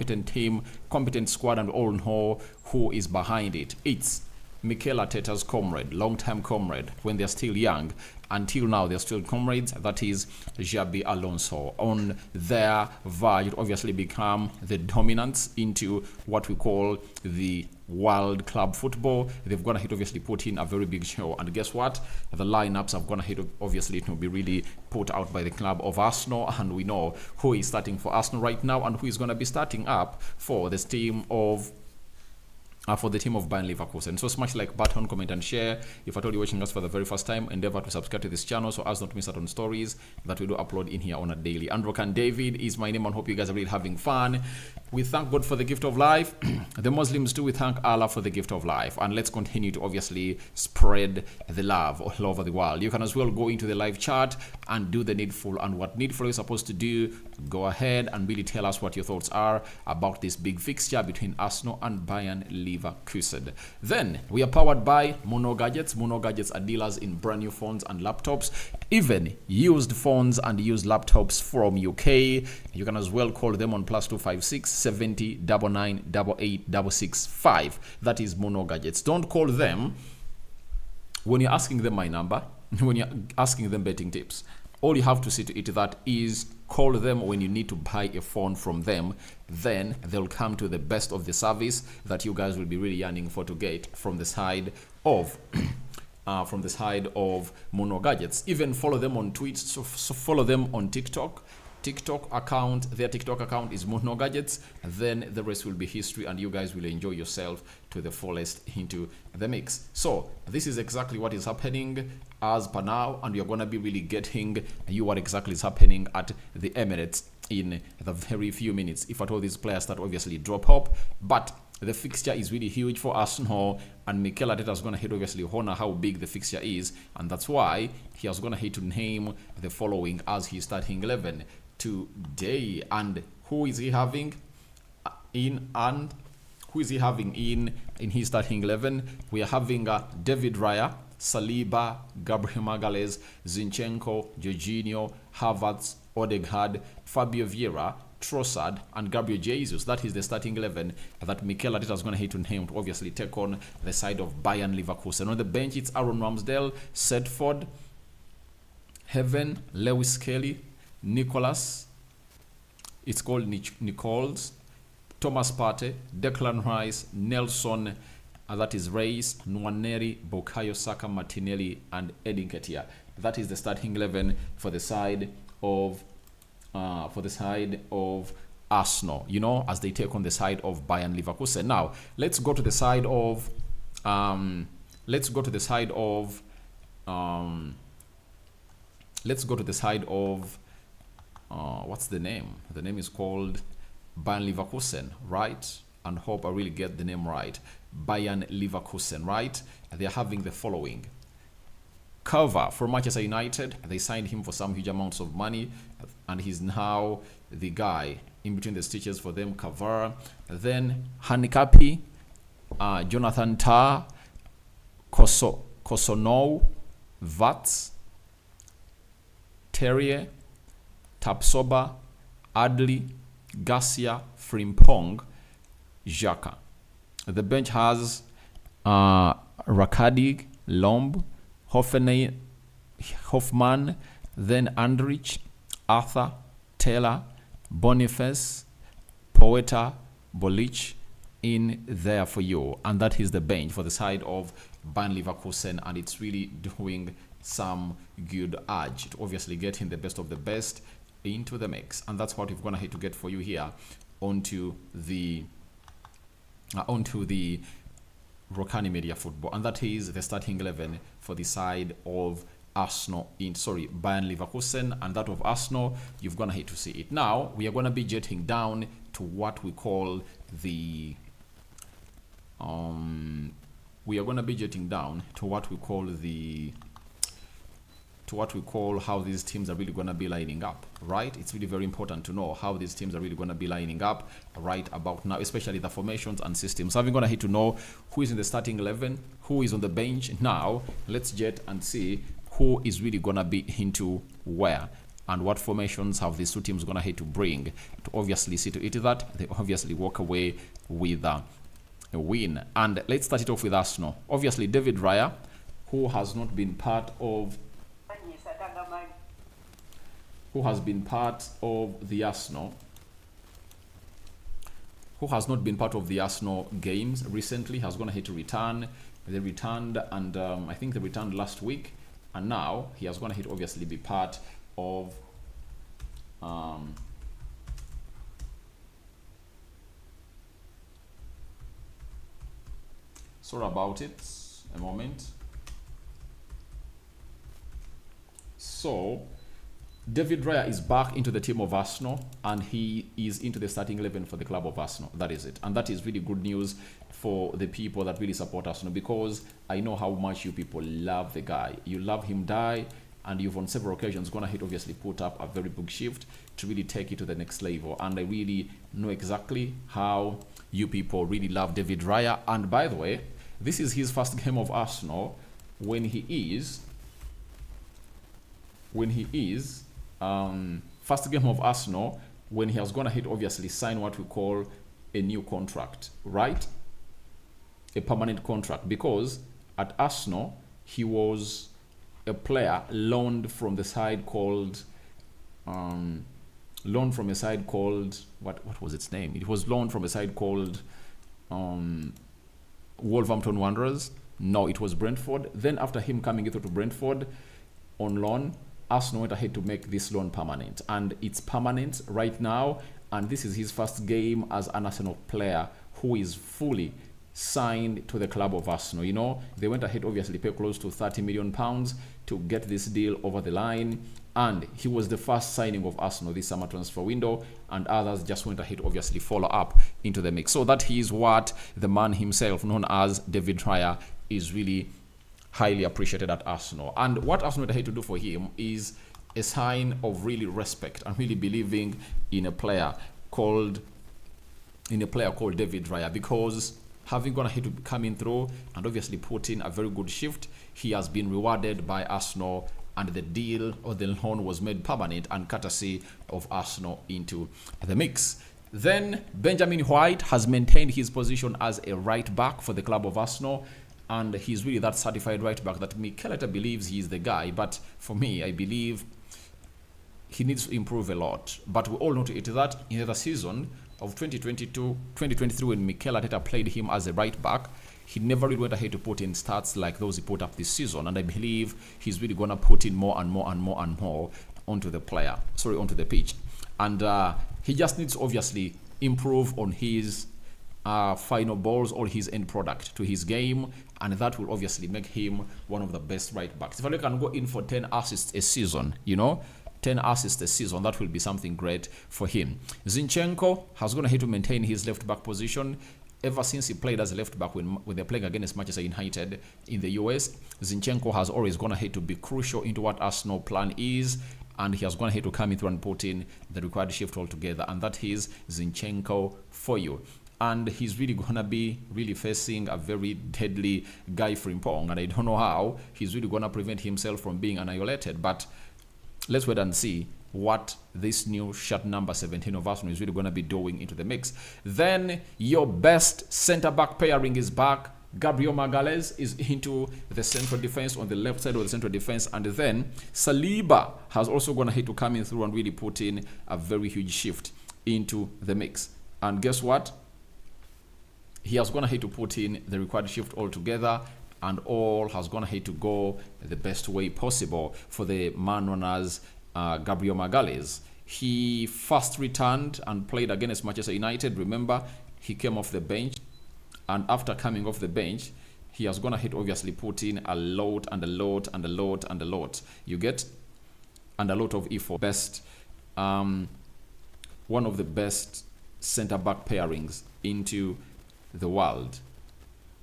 competent team, competent squad, and all know who is behind it. It's Mikel Arteta's comrade, long-time comrade, when they're still young. Until now, they're still comrades. That is Xabi Alonso. On their verge, it obviously become the dominance into what we call the world club football. They've gone ahead, obviously, put in a very big show. And guess what? The lineups have gone ahead, obviously, to be really put out by the club of Arsenal. And we know who is starting for Arsenal right now and who is going to be starting up for this team of Bayern Leverkusen. So smash like button, comment and share. If at all you're watching us for the very first time, endeavor to subscribe to this channel so as not to miss out on stories that we do upload in here on a daily. And Rokani David is my name, and hope you guys are really having fun. We thank God for the gift of life. The Muslims do. We thank Allah for the gift of life. And let's continue to obviously spread the love all over the world. You can as well go into the live chat and do the needful. And what needful is supposed to do, go ahead and really tell us what your thoughts are about this big fixture between Arsenal and Bayern Leverkusen. Then we are powered by Mono Gadgets. Mono Gadgets are dealers in brand new phones and laptops, even used phones and used laptops from UK. You can as well call them on +256 70 99 88 665. That is Mono Gadgets. Don't call them when you're asking them my number, when you're asking them betting tips. All you have to see to it that is call them when you need to buy a phone from them. Then they'll come to the best of the service that you guys will be really yearning for to get from the side of Mono Gadgets. Even follow them on Twitch. So follow them on TikTok. Their TikTok account is Mono Gadgets. Then the rest will be history, and you guys will enjoy yourself to the fullest into the mix. So this is exactly what is happening as per now, and we are going to be really getting you what exactly is happening at the Emirates in the very few minutes, if at all these players start obviously drop up. But the fixture is really huge for Arsenal, and Mikel Arteta is going to hit obviously honor how big the fixture is, and that's why he has going to hit to name the following as his starting 11 today. And who is he having in his starting 11? We are having David Raya, Saliba, Gabriel Magalhaes, Zinchenko, Jorginho, Havertz, Odegaard, Fabio Vieira, Trossard, and Gabriel Jesus. That is the starting 11 that Mikel Arteta is going to hit to him to obviously take on the side of Bayern Leverkusen. On the bench, it's Aaron Ramsdale, Sedford, Heaven, Lewis Kelly, Nicholas, it's called Nichols, Thomas Partey, Declan Rice, Nelson, that is Reis, Nwaneri, Bukayo Saka, Martinelli, and Edin Ketia. That is the starting 11 for the side of Arsenal, you know, as they take on the side of Bayern Leverkusen. Now let's go to the side of what's the name? The name is called Bayern Leverkusen, right? And hope I really get the name right. Bayern Leverkusen, right? They're having the following. Cover from Manchester United. They signed him for some huge amounts of money, and he's now the guy in between the stitches for them. Cover. Then Hanikapi, Jonathan Tah, Kosonou, Vats, Terrier, Tapsoba, Adli, Garcia, Frimpong, Xhaka. The bench has Rokani, Lomb, Hoffman, then Andrich, Arthur, Taylor, Boniface, Poeta, Bolich in there for you. And that is the bench for the side of Bayern Leverkusen, and it's really doing some good urge to obviously getting the best of the best into the mix. And that's what we're gonna hit to get for you here onto the Rokani Media Football, and that is the starting 11 for the side of Bayern Leverkusen, and that of Arsenal. You've gonna hate to see it. Now we are gonna be jetting down to what we call the how these teams are really going to be lining up, right? It's really very important to know how these teams are really going to be lining up right about now, especially the formations and systems. So I'm going to hit to know who is in the starting 11, who is on the bench. Now let's jet and see who is really going to be into where. and what formations have these two teams gonna hit to bring to obviously see to it that they obviously walk away with a win. And let's start it off with Arsenal. Obviously, David Raya, who has not been part of the Arsenal, who has not been part of the Arsenal games recently, has gone ahead to return. They returned, and I think they returned last week, and now he has gone ahead to obviously be part of sorry about it, a moment. So David Raya is back into the team of Arsenal, and he is into the starting 11 for the club of Arsenal. That is it. And that is really good news for the people that really support Arsenal, because I know how much you people love the guy. You love him die, and you've on several occasions gonna hit obviously put up a very big shift to really take it to the next level. And I really know exactly how you people really love David Raya. And by the way, this is his first game of Arsenal when he is first game of Arsenal when he has gone ahead obviously sign what we call a new contract, right? A permanent contract, because at Arsenal he was a player loaned from the side called what was its name? It was loaned from a side called Wolverhampton Wanderers. No, it was Brentford. Then after him coming into to Brentford on loan, Arsenal went ahead to make this loan permanent, and it's permanent right now. And this is his first game as an Arsenal player who is fully signed to the club of Arsenal. You know, they went ahead obviously pay close to £30 million to get this deal over the line, and he was the first signing of Arsenal this summer transfer window, and others just went ahead obviously follow up into the mix. So that is what the man himself, known as David Raya, is really highly appreciated at Arsenal. And what Arsenal had to do for him is a sign of really respect and really believing in a player called David Raya, because having gone ahead to come in through and obviously put in a very good shift, he has been rewarded by Arsenal, and the deal or the loan was made permanent and courtesy of Arsenal into the mix. Then Benjamin White has maintained his position as a right back for the club of Arsenal, and he's really that certified right back that Mikel Arteta believes he's the guy. But for me, I believe he needs to improve a lot. But we all know to it that in the season of 2022-2023, when Mikel Arteta played him as a right back, he never really went ahead to put in stats like those he put up this season. And I believe he's really going to put in more and more and more and more onto the pitch. And he just needs to obviously improve on his final balls or his end product to his game, and that will obviously make him one of the best right backs. If I can go in for 10 assists a season, 10 assists a season, that will be something great for him. Zinchenko has gone ahead to maintain his left back position ever since he played as a left back when they're playing against Manchester United in the US. Zinchenko has always gone ahead to be crucial into what Arsenal plan is, and he has gone ahead to come in through and put in the required shift altogether, and that is Zinchenko for you. And he's really going to be facing a very deadly Guy Frimpong, and I don't know how he's really going to prevent himself from being annihilated, but let's wait and see what this new shirt number 17 of Arsenal is really going to be doing into the mix. Then your best centre-back pairing is back. Gabriel Magalhaes is into the central defense on the left side of the central defense, and then Saliba has also gone ahead to come in through and really put in a very huge shift into the mix. And guess what? He has gone ahead to put in the required shift altogether, and all has gone ahead to go the best way possible for the man known as Gabriel Magalhaes. He first returned and played against Manchester United. Remember, he came off the bench, and after coming off the bench, he has gone ahead obviously put in a lot and a lot and a lot and a lot. You get? And a lot of effort. One of the best centre-back pairings into the world,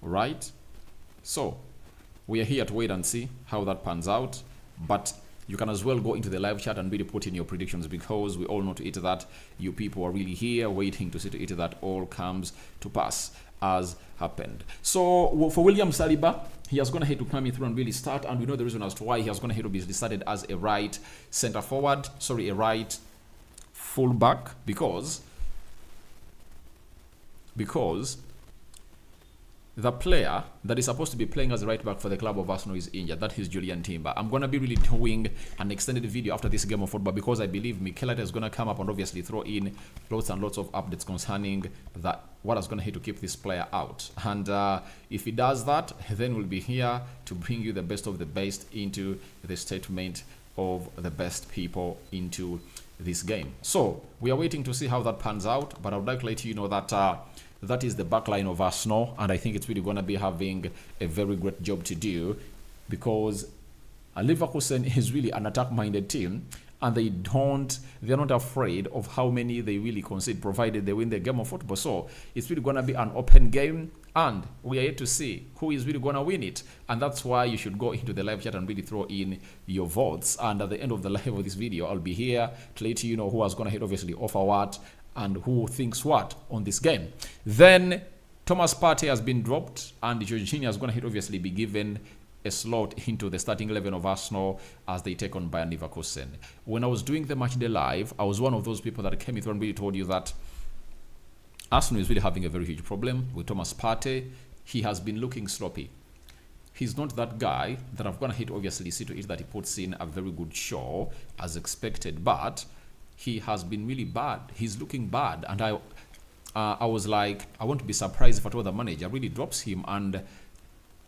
right? So we are here to wait and see how that pans out, but you can as well go into the live chat and really put in your predictions, because we all know to it that you people are really here waiting to see to it that all comes to pass as happened. So for William Saliba, he has gone ahead to come in through and really start, and we know the reason as to why he has gone ahead to be started as a right a right fullback, because the player that is supposed to be playing as a right back for the club of Arsenal is injured. That is Julian Timber. I'm going to be really doing an extended video after this game of football, because I believe Mikel Arteta is going to come up and obviously throw in lots and lots of updates concerning that, what is going to hit to keep this player out. And if he does that, then we'll be here to bring you the best of the best into the statement of the best people into this game. So we are waiting to see how that pans out, but I would like to let you know that that is the back line of Arsenal, and I think it's really going to be having a very great job to do, because Leverkusen is really an attack-minded team, and they're not afraid of how many they really concede, provided they win the game of football. So it's really going to be an open game, and we are yet to see who is really going to win it. And that's why you should go into the live chat and really throw in your votes. And at the end of the live of this video, I'll be here to let you know who is going to hit obviously offer what and who thinks what on this game. Then Thomas Partey has been dropped, and Jorginho is going to hit obviously be given a slot into the starting 11 of Arsenal as they take on Bayern Leverkusen. When I was doing the match day live, I was one of those people that came through and really told you that Arsenal is really having a very huge problem with Thomas Partey. He has been looking sloppy. He's not that guy that I've gonna hit obviously see to it that he puts in a very good show as expected, but he has been really bad. He's looking bad, and I was like, I won't be surprised if at all the manager really drops him. And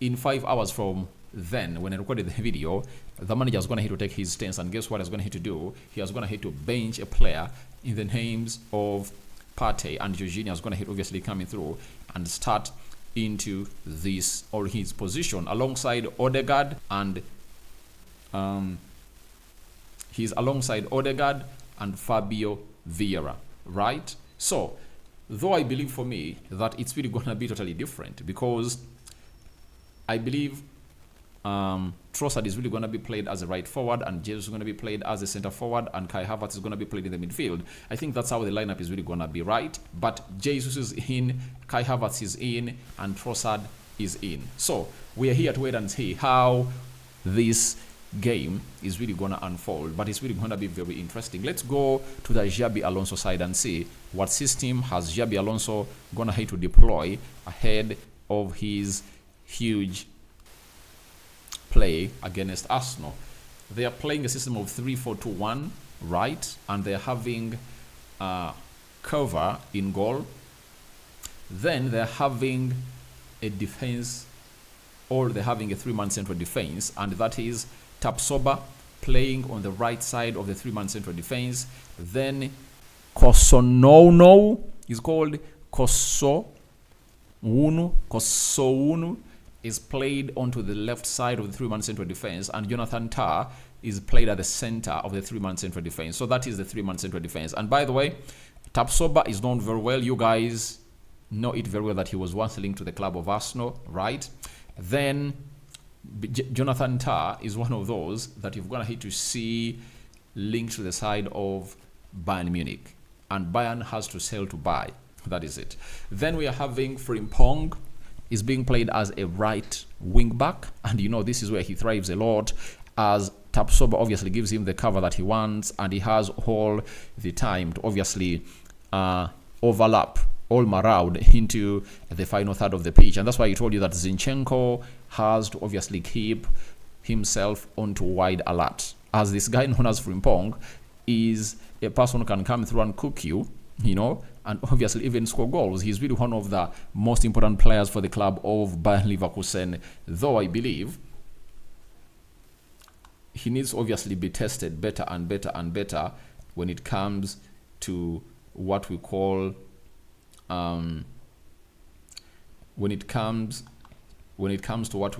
in 5 hours from then, when I recorded the video, the manager is going to hit to take his stance, and guess what he's going to hit to do? He is going to hit to bench a player in the names of Partey, and Jorginho is going to hit obviously coming through and start into this or his position alongside Odegaard, and he's alongside Odegaard and Fabio Vieira, right? So though I believe for me that it's really going to be totally different, because I believe Trossard is really going to be played as a right forward, and Jesus is going to be played as a center forward, and Kai Havertz is going to be played in the midfield. I think that's how the lineup is really going to be, right? But Jesus is in, Kai Havertz is in, and Trossard is in. So we are here to wait and see how this game is really going to unfold, but it's really going to be very interesting. Let's go to the Xabi Alonso side and see what system has Xabi Alonso going to have to deploy ahead of his huge play against Arsenal. They are playing a system of 3-4-2-1, right? And they're having cover in goal. Then they're having a defense, or they're having a three-man central defense, and that is Tapsoba playing on the right side of the three-man central defense. Then Kosonono is called Kosounu is played onto the left side of the three-man central defense, and Jonathan Tah is played at the center of the three-man central defense. So that is the three-man central defense. And by the way, Tapsoba is known very well. You guys know it very well that he was once linked to the club of Arsenal, right? Then Jonathan Tah is one of those that you're going to hate to see linked to the side of Bayern Munich, and Bayern has to sell to buy. That is it. Then we are having Frimpong is being played as a right wing back, and you know this is where he thrives a lot, as Tapsoba obviously gives him the cover that he wants, and he has all the time to obviously overlap all around into the final third of the pitch. And that's why I told you that Zinchenko has to obviously keep himself onto wide alert, as this guy known as Frimpong is a person who can come through and cook you, you know, and obviously even score goals. He's really one of the most important players for the club of Bayern Leverkusen, though I believe he needs to obviously be tested better and better and better when it comes to what we call when it comes to what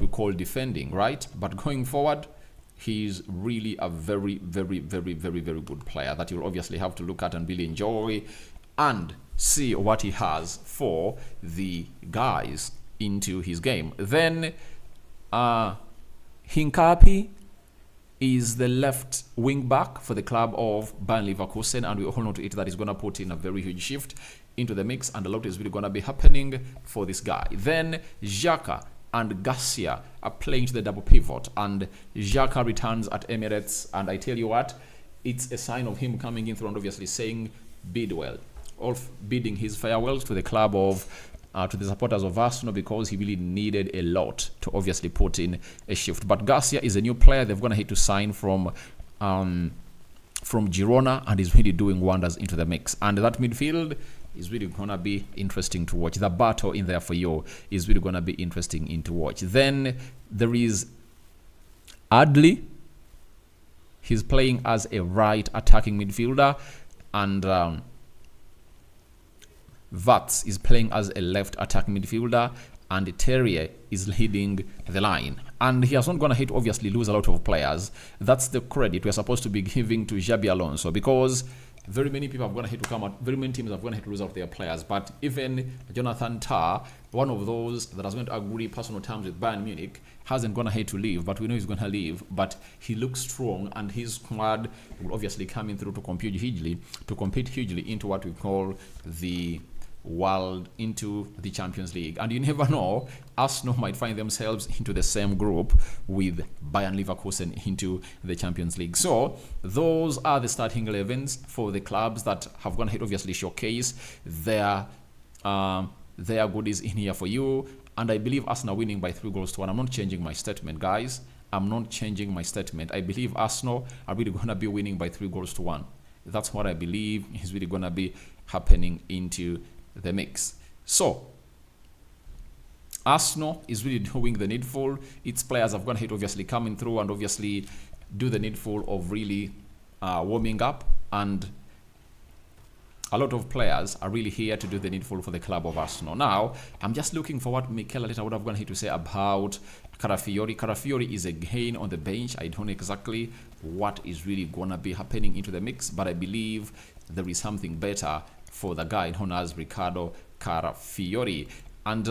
we call defending, right? But going forward, he's really a very, very, very, very, very good player that you'll obviously have to look at and really enjoy and see what he has for the guys into his game. Then Hincapi is the left wing back for the club of Bayern Leverkusen, and we all know to it that he's going to put in a very huge shift into the mix, and a lot is really going to be happening for this guy. Then Xhaka and Garcia are playing to the double pivot, and Xhaka returns at Emirates, and I tell you what, it's a sign of him coming in through and obviously saying bid well, or bidding his farewells to the club of to the supporters of Arsenal, because he really needed a lot to obviously put in a shift. But Garcia is a new player they've gonna hit to sign from Girona, and he's really doing wonders into the mix. And that midfield is really gonna be interesting to watch. The battle in there for you is really gonna be interesting to watch. Then there is Adli. He's playing as a right attacking midfielder, and Vats is playing as a left attacking midfielder, and Terrier is leading the line. And he has not gonna hit obviously lose a lot of players. That's the credit we're supposed to be giving to Xabi Alonso, because very many people have gonna hit to come out, very many teams have gonna hit to lose out their players. But even Jonathan Tah, one of those that has going to agree personal terms with Bayern Munich, hasn't gonna hate to leave, but we know he's gonna leave. But he looks strong, and his squad will obviously come in through to compete hugely into what we call the into the Champions League. And you never know, Arsenal might find themselves into the same group with Bayern Leverkusen into the Champions League. So those are the starting 11s for the clubs that have gone ahead obviously showcase their goodies in here for you. And I believe Arsenal winning by 3-1. I'm not changing my statement, guys. I'm not changing my statement. I believe Arsenal are really going to be winning by 3-1. That's what I believe is really going to be happening into the mix. So Arsenal is really doing the needful. Its players have gone ahead obviously coming through and obviously do the needful of really warming up, and a lot of players are really here to do the needful for the club of Arsenal. Now I'm just looking for what Mikel Arteta would have gone here to say about Carafiori. Carafiori is again on the bench. I don't know exactly what is really gonna be happening into the mix, but I believe there is something better for the guy known as Ricardo Carafiori. And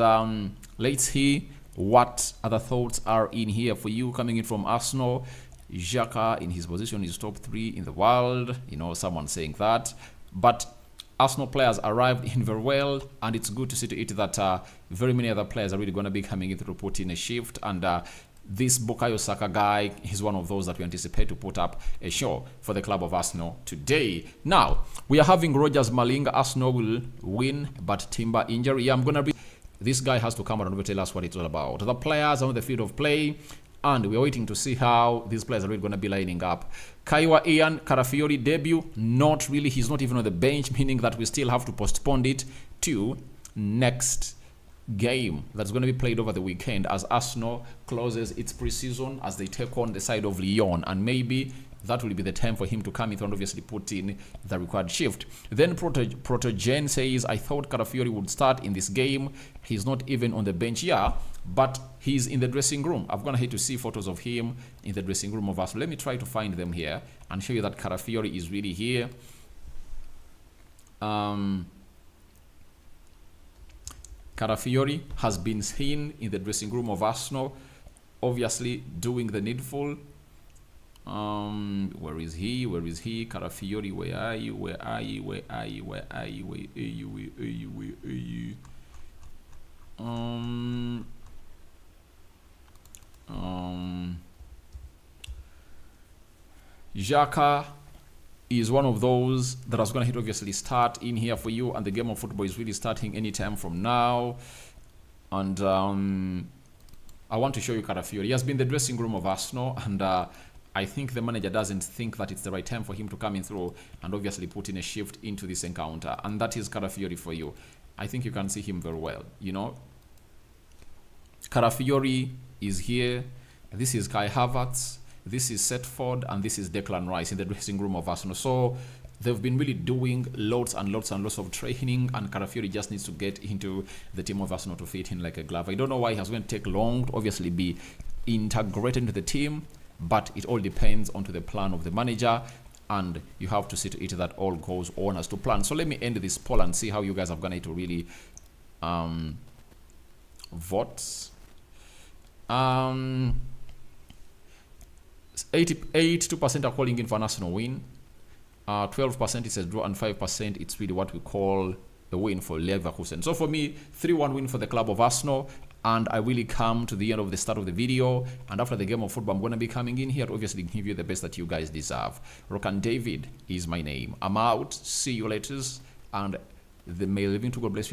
let's see what other thoughts are in here for you coming in from Arsenal. Xhaka in his position is top 3 in the world. You know, someone saying that. But Arsenal players arrived in very well, and it's good to see to it that very many other players are really going to be coming in to put in a shift. And this Bukayo Saka guy is one of those that we anticipate to put up a show for the club of Arsenal today. Now, we are having Rogers Malinga. Arsenal will win, but Timber injury. Yeah, I'm going to be... This guy has to come out and tell us what it's all about. The players are on the field of play, and we're waiting to see how these players are really going to be lining up. Kaiwa Ian, Carafiori debut, not really. He's not even on the bench, meaning that we still have to postpone it to next game that's going to be played over the weekend as Arsenal closes its preseason as they take on the side of Lyon, and maybe that will be the time for him to come in and obviously put in the required shift. Then Protogen says, I thought Carafiori would start in this game. He's not even on the bench, yeah, but he's in the dressing room. I've gone ahead to see photos of him in the dressing room of Arsenal. Let me try to find them here and show you that Carafiori is really here. Carafiori has been seen in the dressing room of Arsenal, obviously doing the needful. Where is he? Where is he? Carafiori, where are you? Where are you? Where are you? Where are you? Where are you? Where are you? Where are you? Xhaka is one of those that I was going to hit obviously start in here for you, and the game of football is really starting anytime from now. And I want to show you Carafiori. He has been in the dressing room of Arsenal, and I think the manager doesn't think that it's the right time for him to come in through and obviously put in a shift into this encounter, and that is Carafiori for you. I think you can see him very well, you know. Carafiori is here. This is Kai Havertz. This is Setford, and this is Declan Rice in the dressing room of Arsenal. So they've been really doing lots and lots and lots of training, and Carafiori just needs to get into the team of Arsenal to fit in like a glove. I don't know why it's going to take long to obviously be integrated into the team, but it all depends on to the plan of the manager, and you have to see to it that all goes on as to plan. So let me end this poll and see how you guys are going to really vote. 82% are calling in for an Arsenal win. 12% is a draw, and 5% it's really what we call a win for Leverkusen. So for me, 3-1 win for the club of Arsenal. And I really come to the end of the start of the video. And after the game of football, I'm going to be coming in here to obviously give you the best that you guys deserve. Rokani David is my name. I'm out. See you later. And may living to God bless you.